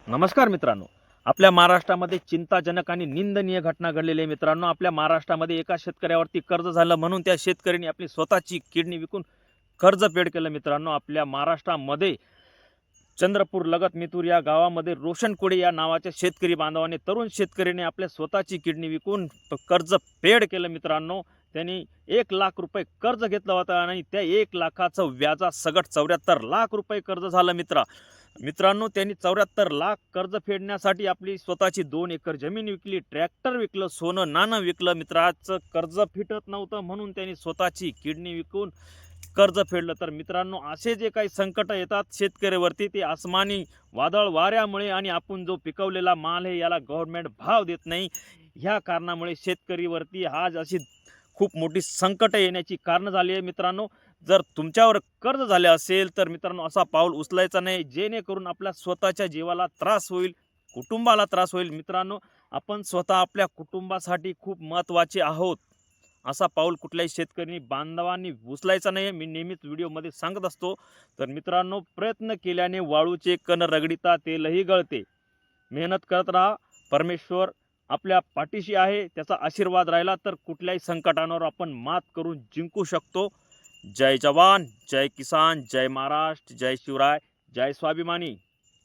नमस्कार मित्रांनो. आपल्या महाराष्ट्रामध्ये चिंताजनक आणि निंदनीय घटना घडलेली आहे मित्रांनो. आपल्या महाराष्ट्रामध्ये एका शेतकऱ्यावरती कर्ज झालं म्हणून त्या शेतकऱ्यांनी आपली स्वतःची किडनी विकून कर्ज फेड केलं मित्रांनो. आपल्या महाराष्ट्रामध्ये चंद्रपूर लगत मितूर या गावामध्ये रोशन कोडे या नावाच्या शेतकरी बांधवाने तरुण शेतकऱ्याने आपल्या स्वतःची किडनी विकून कर्ज फेड केलं मित्रांनो. त्यांनी 1,00,000 रुपये कर्ज घेतलं होतं आणि त्या 1,00,000चं व्याजासकट 74 लाख रुपये कर्ज झालं मित्रांनो. त्यांनी 74 लाख कर्ज फेडण्यासाठी आपली स्वतःची 2 एकर जमीन विकली, ट्रॅक्टर विकलं, सोनं नाणं विकलं. मित्राचं कर्ज फिटत नव्हतं म्हणून त्यांनी स्वतःची किडनी विकून कर्ज फेडलं. तर मित्रांनो, असे जे काही संकट येतात शेतकऱ्यावरती ते आसमानी वादळ वाऱ्यामुळे आणि आपण जो पिकवलेला माल आहे याला गव्हर्नमेंट भाव देत नाही, ह्या कारणामुळे शेतकरीवरती आज अशी खूप मोठी संकट येण्याची कारणं झाली आहे मित्रांनो. जर तुमच्यावर कर्ज झाले असेल तर मित्रांनो असा पाऊल उचलायचा नाही, जेणेकरून आपल्या स्वतःच्या जीवाला त्रास होईल, कुटुंबाला त्रास होईल. मित्रांनो, आपण स्वतः आपल्या कुटुंबासाठी खूप महत्त्वाचे आहोत. असा पाऊल कुठल्याही शेतकरी बांधवांनी उचलायचा नाही, मी नेहमीच व्हिडिओमध्ये सांगत असतो. तर मित्रांनो, प्रयत्न केल्याने वाळूचे कण रगडिता तेलही गळते. मेहनत करत राहा. परमेश्वर आपल्या पाठीशी आहे. त्याचा आशीर्वाद राहिला तर कुठल्याही संकटांवर आपण मात करून जिंकू शकतो. जय जवान, जय किसान, जय महाराष्ट्र, जय शिवराय, जय स्वाभिमानी.